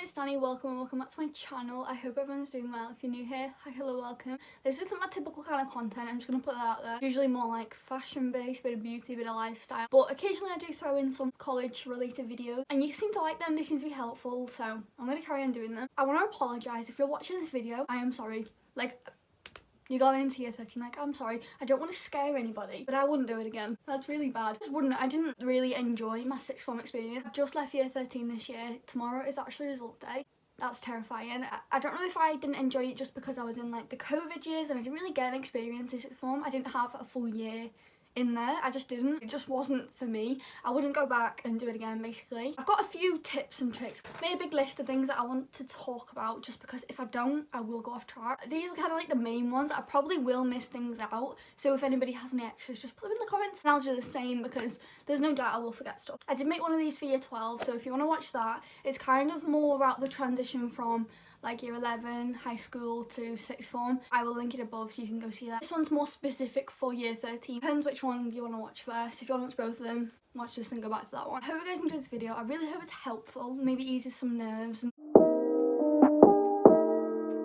it's Danny, welcome back to my channel. I hope everyone's doing well. If you're new here, hi, hello, welcome. This isn't my typical kind of content, I'm just going to put that out there. Usually more like fashion based, bit of beauty, bit of lifestyle, but occasionally I do throw in some college related videos and you seem to like them, they seem to be helpful, so I'm going to carry on doing them. I want to apologise if you're watching this video, I am sorry. Like, you're going into year 13, like, I'm sorry, I don't want to scare anybody, but I wouldn't do it again. That's really bad. I didn't really enjoy my sixth form experience. I've just left year 13 this year. Tomorrow is actually results day. That's terrifying. I don't know if I didn't enjoy it just because I was in like the COVID years and I didn't really get an experience in sixth form. I didn't have a full year in there. I just didn't. It just wasn't for me. I wouldn't go back and do it again, basically. I've got a few tips and tricks. Made a big list of things that I want to talk about just because if I don't, I will go off track. These are kind of like the main ones. I probably will miss things out. So if anybody has any extras, just put them in the comments and I'll do the same because there's no doubt I will forget stuff. I did make one of these for year 12, so if you want to watch that, it's kind of more about the transition from like year 11, high school to sixth form. I will link it above so you can go see that. This one's more specific for year 13. Depends which one you want to watch first. If you want to watch both of them, watch this and go back to that one. I hope you guys enjoyed this video. I really hope it's helpful, maybe eases some nerves.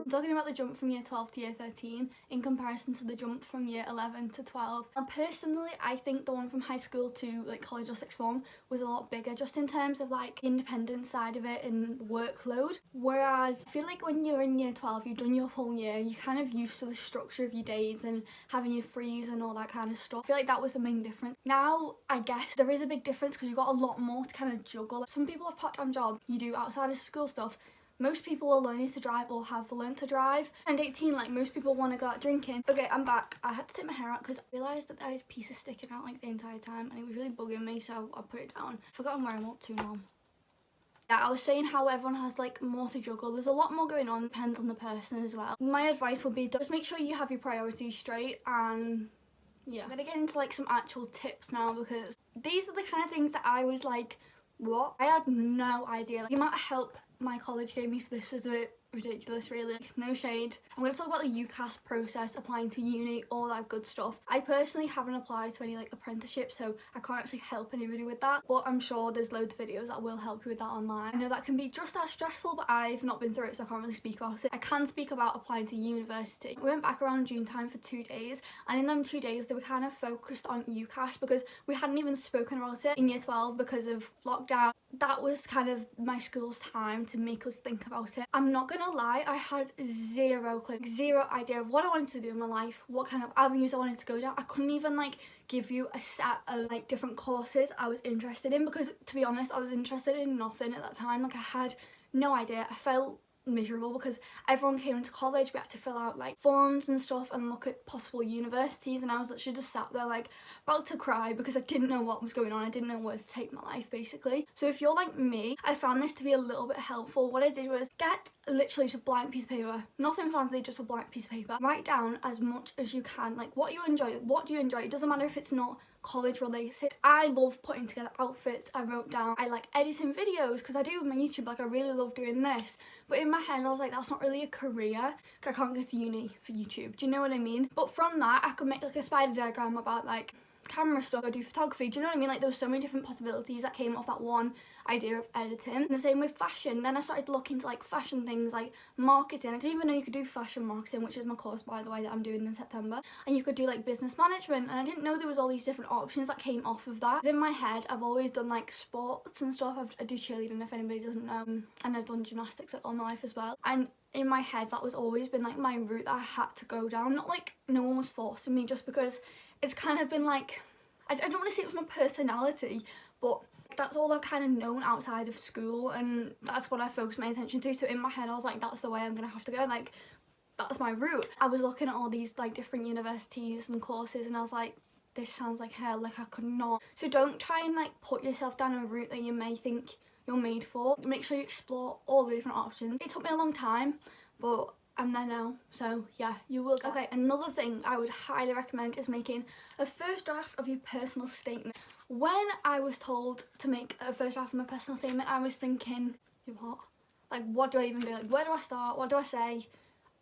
I'm talking about the jump from year 12 to year 13 in comparison to the jump from year 11 to 12. And personally, I think the one from high school to like college or sixth form was a lot bigger just in terms of like the independent side of it and workload. Whereas I feel like when you're in year 12, you've done your whole year, you're kind of used to the structure of your days and having your frees and all that kind of stuff. I feel like that was the main difference. Now, I guess there is a big difference because you've got a lot more to kind of juggle. Some people have part-time jobs you do outside of school stuff. Most people are learning to drive or have learned to drive. And 18, like most people want to go out drinking. Okay, I'm back. I had to take my hair out because I realised that I had pieces sticking out like the entire time and it was really bugging me, so I put it down. I've forgotten where I'm up to now. Yeah, I was saying how everyone has like more to juggle. There's a lot more going on, depends on the person as well. My advice would be just make sure you have your priorities straight and yeah. I'm gonna get into like some actual tips now because these are the kind of things that I was like, what? I had no idea. Like, the amount of help my college gave me for this was a bit ridiculous, really. Like, no shade. I'm going to talk about the UCAS process, applying to uni, all that good stuff. I personally haven't applied to any like apprenticeship, so I can't actually help anybody with that, but I'm sure there's loads of videos that will help you with that online. I know that can be just as stressful, but I've not been through it, so I can't really speak about it. I can speak about applying to university. We went back around June time for 2 days, and in them 2 days they were kind of focused on UCAS because we hadn't even spoken about it in year 12 because of lockdown. That was kind of my school's time to make us think about it. I'm not gonna lie, I had zero clue, zero idea of what I wanted to do in my life, what kind of avenues I wanted to go down. I couldn't even like give you a set of like different courses I was interested in because to be honest, I was interested in nothing at that time. Like I had no idea. I felt miserable because everyone came into college, we had to fill out like forms and stuff and look at possible universities, and I was literally just sat there like about to cry because I didn't know what was going on. I didn't know where to take my life, basically. So if you're like me, I found this to be a little bit helpful. What I did was get literally just a blank piece of paper, nothing fancy, just a blank piece of paper. Write down as much as you can, like what you enjoy, what do you enjoy. It doesn't matter if it's not college related. I love putting together outfits. I wrote down I like editing videos because I do with my YouTube, like I really love doing this, but in my head I was like, that's not really a career, I can't go to uni for YouTube, do you know what I mean? But from that I could make like a spider diagram about like camera stuff, I do photography, do you know what I mean? Like there was so many different possibilities that came off that one idea of editing. And the same with fashion. Then I started looking into like fashion things like marketing. I didn't even know you could do fashion marketing, which is my course by the way that I'm doing in September, and you could do like business management, and I didn't know there was all these different options that came off of that. In my head I've always done like sports and stuff. I do cheerleading if anybody doesn't know, and I've done gymnastics all my life as well, and in my head that was always been like my route that I had to go down. Not like no one was forcing me, just because it's kind of been like, I don't want to say it was my personality, but that's all I've kind of known outside of school, and that's what I focused my attention to. So in my head I was like, that's the way I'm gonna have to go, like that's my route. I was looking at all these like different universities and courses and I was like, this sounds like hell, like I could not. So don't try and like put yourself down a route that you may think you're made for. Make sure you explore all the different options. It took me a long time, but I'm there now, so yeah, you will. Okay, another thing I would highly recommend is making a first draft of your personal statement. When I was told to make a first draft of my personal statement, I was thinking, what? Like, what do I even do? Like, where do I start? What do I say?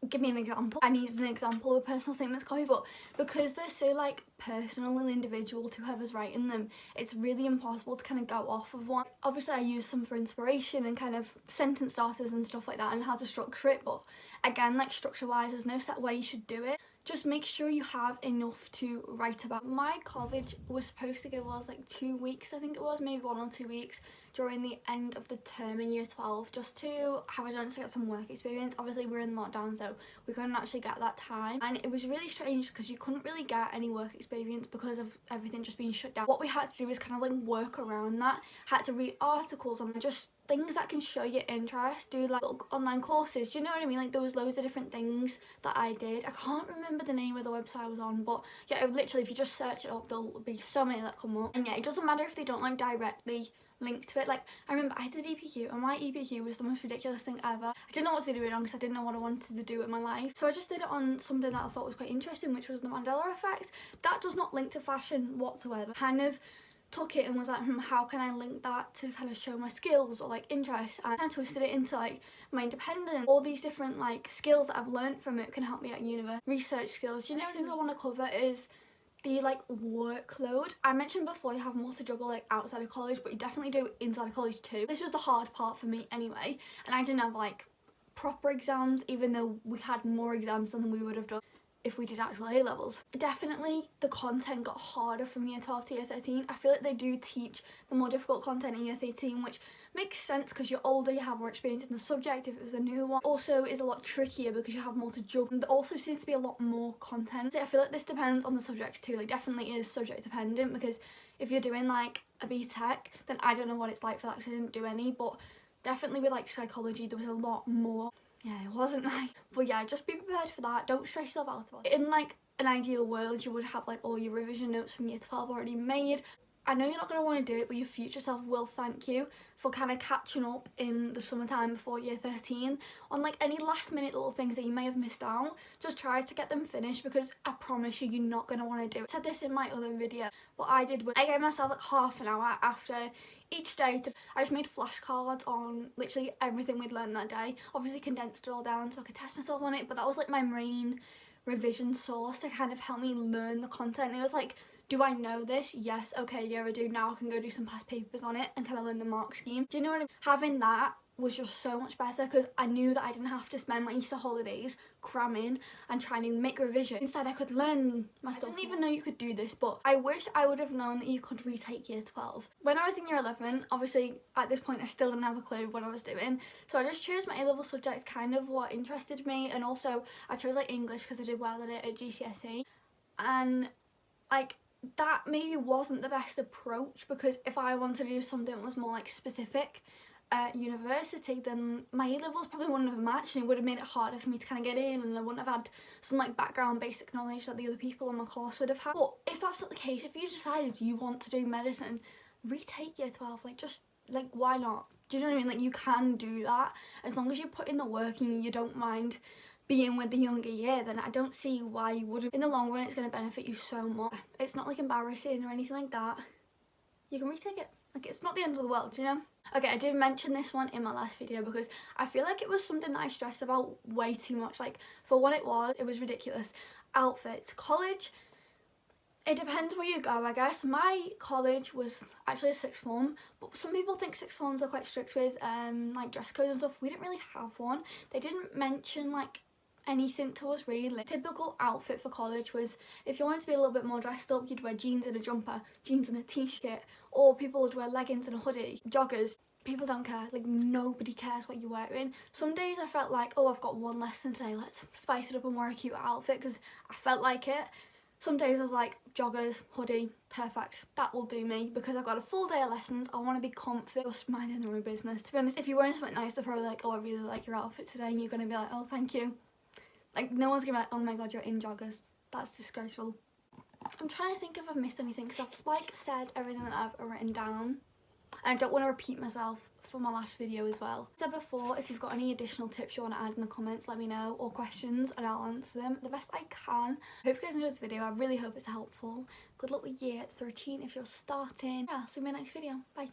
Give me an example. I needed an example of a personal statements copy, but because they're so like personal and individual to whoever's writing them. It's really impossible to kind of go off of one. Obviously I use some for inspiration and kind of sentence starters and stuff like that and how to structure it, but again, like structure wise, there's no set way you should do it. Just make sure you have enough to write about. My college was supposed to give us like 2 weeks, I think it was, maybe 1 or 2 weeks during the end of the term in year 12, just to have a chance to get some work experience. Obviously we're in lockdown, so we couldn't actually get that time, and it was really strange because you couldn't really get any work experience because of everything just being shut down. What we had to do is kind of like work around that. Had to read articles on just things that can show your interest, do like little online courses, do you know what I mean? Like there was loads of different things that I did. I can't remember the name of the website I was on, but yeah, literally if you just search it up, there'll be so many that come up. And yeah, it doesn't matter if they don't like directly link to it. Like I remember I did EPQ, and my EPQ was the most ridiculous thing ever. I didn't know what to do it on because I didn't know what I wanted to do with my life, so I just did it on something that I thought was quite interesting, which was the Mandela effect. That does not link to fashion whatsoever. Kind of took it and was like, how can I link that to kind of show my skills or like interests, and kind of twisted it into like my independence. All these different like skills that I've learned from it can help me at university. Research skills. The next thing I want to cover is the like workload. I mentioned before you have more to juggle like outside of college, but you definitely do inside of college too. This was the hard part for me anyway, and I didn't have like proper exams, even though we had more exams than we would have done if we did actual A-levels. Definitely the content got harder from year 12 to year 13. I feel like they do teach the more difficult content in year 13, which makes sense because you're older, you have more experience in the subject if it was a new one. Also is a lot trickier because you have more to juggle, and there also seems to be a lot more content. So I feel like this depends on the subjects too. Like definitely is subject dependent, because if you're doing like a BTEC, then I don't know what it's like for that because I didn't do any, but definitely with like psychology there was a lot more. Yeah, it wasn't like, but yeah, just be prepared for that. Don't stress yourself out about it. In like an ideal world, you would have like all your revision notes from year 12 already made. I know you're not going to want to do it, but your future self will thank you for kind of catching up in the summertime before year 13 on like any last minute little things that you may have missed out. Just try to get them finished, because I promise you, you're not going to want to do it. I said this in my other video. What I did was I gave myself like half an hour after each day I just made flashcards on literally everything we'd learned that day. Obviously condensed it all down so I could test myself on it, but that was like my main revision source to kind of help me learn the content. It was like, do I know this? Yes, okay, yeah I do. Now I can go do some past papers on it and kind of learn the mark scheme. Do you know what I mean? Having that was just so much better because I knew that I didn't have to spend my Easter holidays cramming and trying to make revision. Instead I could learn my stuff. I didn't even know you could do this, but I wish I would have known that you could retake year 12. When I was in year 11, obviously at this point I still didn't have a clue what I was doing, so I just chose my A-level subjects kind of what interested me, and also I chose like English because I did well at it at GCSE, and like that maybe wasn't the best approach, because if I wanted to do something that was more like specific at university, then my A-levels probably wouldn't have matched, and it would have made it harder for me to kind of get in, and I wouldn't have had some like background basic knowledge that the other people on my course would have had. But if that's not the case, if you decided you want to do medicine, retake year 12, like just like why not? Do you know what I mean? Like you can do that as long as you put in the work and you don't mind being with the younger year. Then I don't see why you wouldn't. In the long run it's going to benefit you so much. It's not like embarrassing or anything like that. You can retake it. Like it's not the end of the world, you know? Okay, I did mention this one in my last video because I feel like it was something that I stressed about way too much. Like for what it was ridiculous. Outfits. College, it depends where you go, I guess. My college was actually a sixth form, but some people think sixth forms are quite strict with like dress codes and stuff. We didn't really have one. They didn't mention like anything to us really. Typical outfit for college was, if you wanted to be a little bit more dressed up, you'd wear jeans and a jumper, jeans and a t-shirt, or people would wear leggings and a hoodie, joggers. People don't care, like nobody cares what you're wearing. Some days I felt like, oh, I've got one lesson today, let's spice it up and wear a cute outfit because I felt like it. Some days I was like, joggers, hoodie, perfect, that will do me, because I've got a full day of lessons, I want to be comfy, just minding their own business. To be honest, if you're wearing something nice, they're probably like, oh, I really like your outfit today, and you're going to be like, oh, thank you. Like, no one's gonna be like, oh my god, you're in joggers. That's disgraceful. I'm trying to think if I've missed anything, because I've like said everything that I've written down. And I don't want to repeat myself for my last video as well. As I said before, if you've got any additional tips you want to add in the comments, let me know, or questions, and I'll answer them the best I can. I hope you guys enjoyed this video. I really hope it's helpful. Good luck with year 13 if you're starting. Yeah, I'll see you in my next video. Bye.